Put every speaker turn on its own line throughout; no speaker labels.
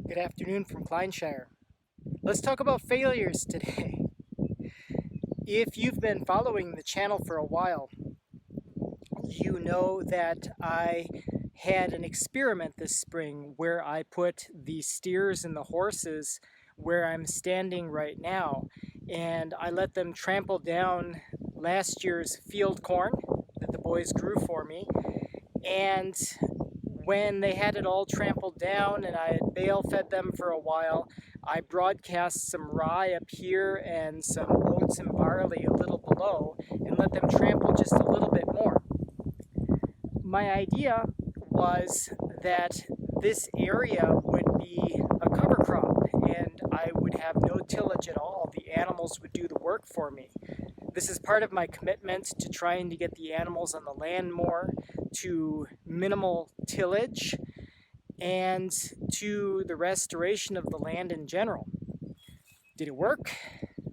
Good afternoon from Kleinshire. Let's talk about failures today. If you've been following the channel for a while, you know that I had an experiment this spring where I put the steers and the horses where I'm standing right now, and I let them trample down last year's field corn that the boys grew for me. And when they had it all trampled down and I had bale fed them for a while, I broadcast some rye up here and some oats and barley a little below and let them trample just a little bit more. My idea was that this area would be a cover crop and I would have no tillage at all. The animals would do the work for me. This is part of my commitment to trying to get the animals on the land more, to minimal tillage, and to the restoration of the land in general. Did it work?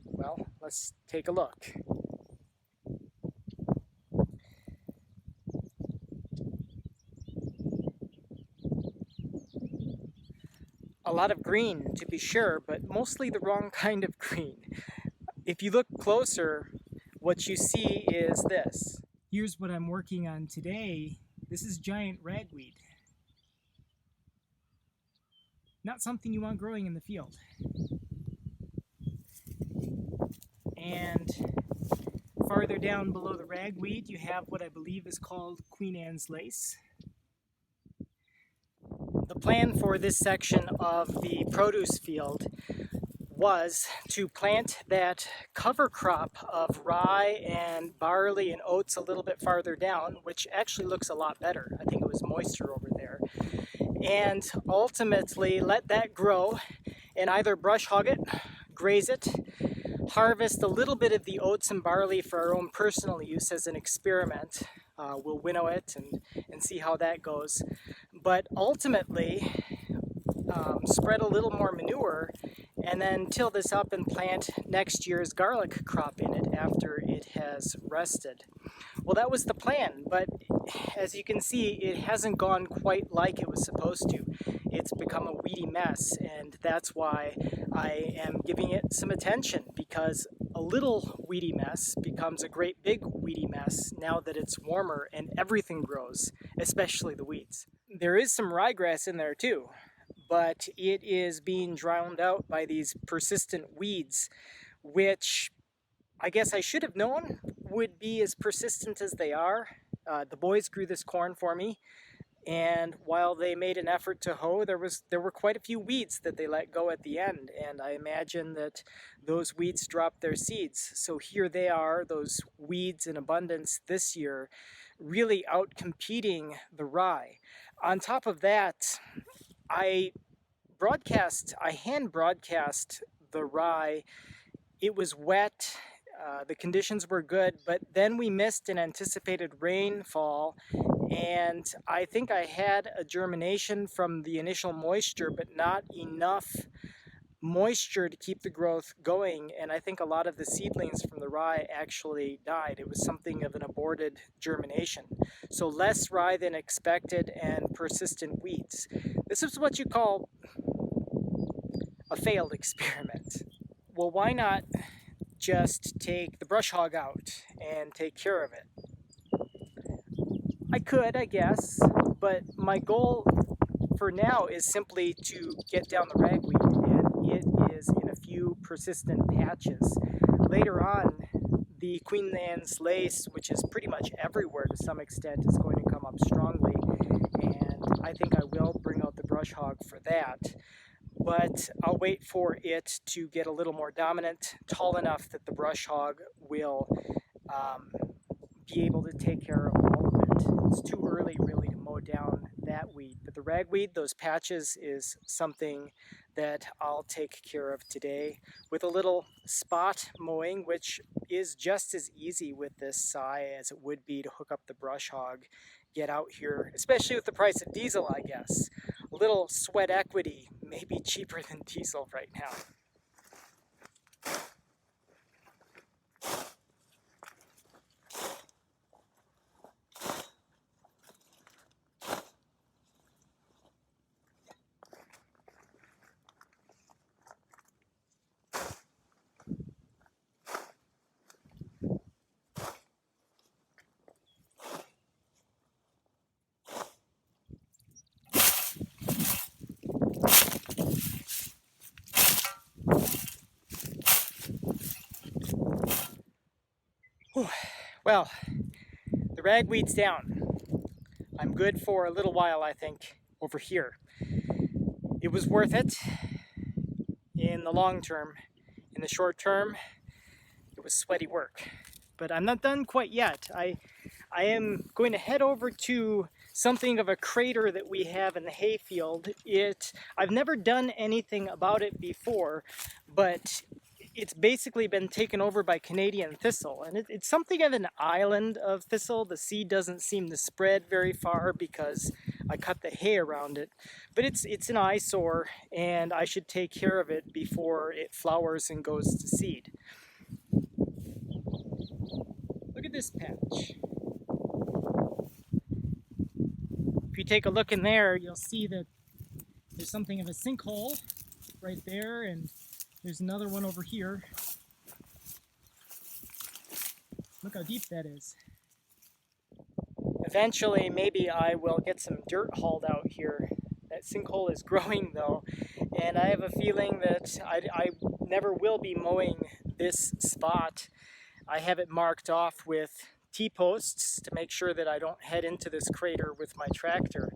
Well, let's take a look. A lot of green, to be sure, but mostly the wrong kind of green. If you look closer, what you see is this. Here's what I'm working on today. This is giant ragweed. Not something you want growing in the field. And farther down below the ragweed, you have what I believe is called Queen Anne's lace. The plan for this section of the produce field was to plant that cover crop of rye and barley and oats a little bit farther down, which actually looks a lot better. I think it was moisture over there. And ultimately let that grow and either brush hog it, graze it, harvest a little bit of the oats and barley for our own personal use as an experiment. We'll winnow it and see how that goes. But ultimately, spread a little more manure and then till this up and plant next year's garlic crop in it after it has rested. Well, that was the plan, but as you can see, it hasn't gone quite like it was supposed to. It's become a weedy mess, and that's why I am giving it some attention, because a little weedy mess becomes a great big weedy mess now that it's warmer and everything grows, especially the weeds. There is some ryegrass in there too, but it is being drowned out by these persistent weeds, which I guess I should have known would be as persistent as they are. The boys grew this corn for me, and while they made an effort to hoe, there were quite a few weeds that they let go at the end, and I imagine that those weeds dropped their seeds. So here they are, those weeds in abundance this year, really out-competing the rye. On top of that, I hand broadcast the rye. It was wet, the conditions were good, but then we missed an anticipated rainfall, and I think I had a germination from the initial moisture, but not enough moisture to keep the growth going, and I think a lot of the seedlings from the rye actually died. It was something of an aborted germination. So less rye than expected and persistent weeds. This is what you call a failed experiment. Well, why not just take the brush hog out and take care of it? I could, I guess, but my goal for now is simply to get down the ragweed, and it is in a few persistent patches. Later on, the Queen Anne's lace, which is pretty much everywhere to some extent, is going to come up strongly, and I think I will bring out the brush hog for that. But I'll wait for it to get a little more dominant, tall enough that the brush hog will be able to take care of all of it. It's too early really to mow down that weed, but the ragweed, those patches, is something that I'll take care of today with a little spot mowing, which is just as easy with this scythe as it would be to hook up the brush hog, get out here, especially with the price of diesel, I guess. A little sweat equity may be cheaper than diesel right now. Well, the ragweed's down. I'm good for a little while, I think, over here. It was worth it in the long term. In the short term, it was sweaty work. But I'm not done quite yet. I am going to head over to something of a crater that we have in the hayfield. I've never done anything about it before, but it's basically been taken over by Canadian thistle, and it's something of an island of thistle. The seed doesn't seem to spread very far because I cut the hay around it, but it's an eyesore, and I should take care of it before it flowers and goes to seed. Look at this patch. If you take a look in there, you'll see that there's something of a sinkhole right there, and there's another one over here. Look how deep that is. Eventually, maybe I will get some dirt hauled out here. That sinkhole is growing though, and I have a feeling that I never will be mowing this spot. I have it marked off with T-posts to make sure that I don't head into this crater with my tractor.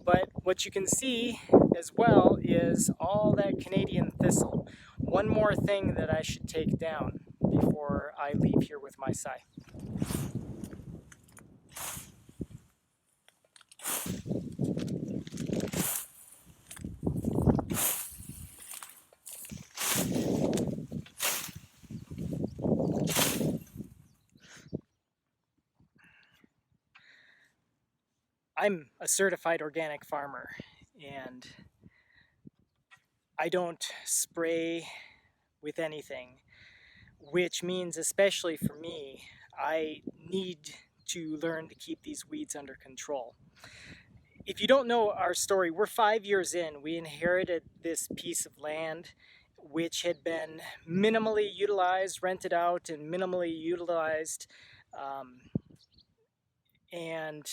But what you can see as well is all that Canadian thistle. One more thing that I should take down before I leave here with my scythe. I'm a certified organic farmer, and I don't spray with anything, which means, especially for me, I need to learn to keep these weeds under control. If you don't know our story, we're 5 years in. We inherited this piece of land which had been minimally utilized, rented out and minimally utilized, and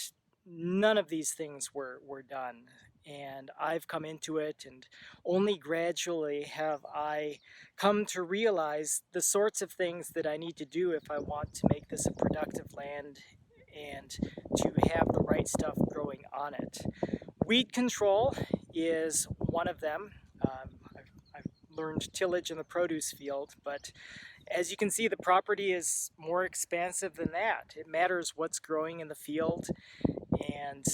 none of these things were done. And I've come into it, and only gradually have I come to realize the sorts of things that I need to do if I want to make this a productive land and to have the right stuff growing on it. Weed control is one of them. I've learned tillage in the produce field, but as you can see, the property is more expansive than that. It matters what's growing in the field and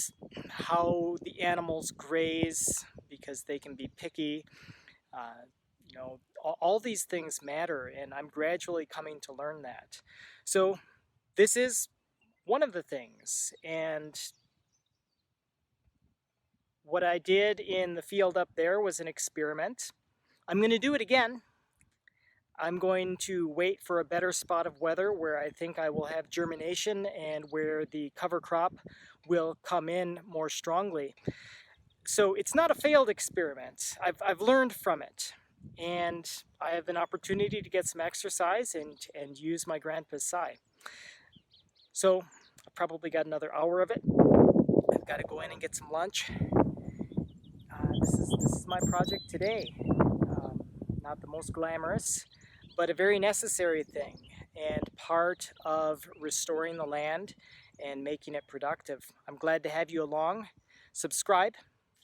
how the animals graze, because they can be picky. You know, all these things matter, and I'm gradually coming to learn that. So this is one of the things, and what I did in the field up there was an experiment. I'm going to do it again. I'm going to wait for a better spot of weather where I think I will have germination and where the cover crop will come in more strongly. So it's not a failed experiment. I've learned from it, and I have an opportunity to get some exercise and use my grandpa's scythe. So I've probably got another hour of it. I've got to go in and get some lunch. This is my project today. Not the most glamorous, but a very necessary thing and part of restoring the land and making it productive. I'm glad to have you along. Subscribe,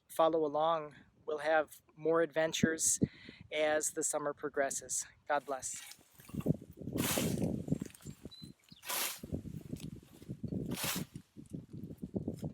follow along. We'll have more adventures as the summer progresses. God bless.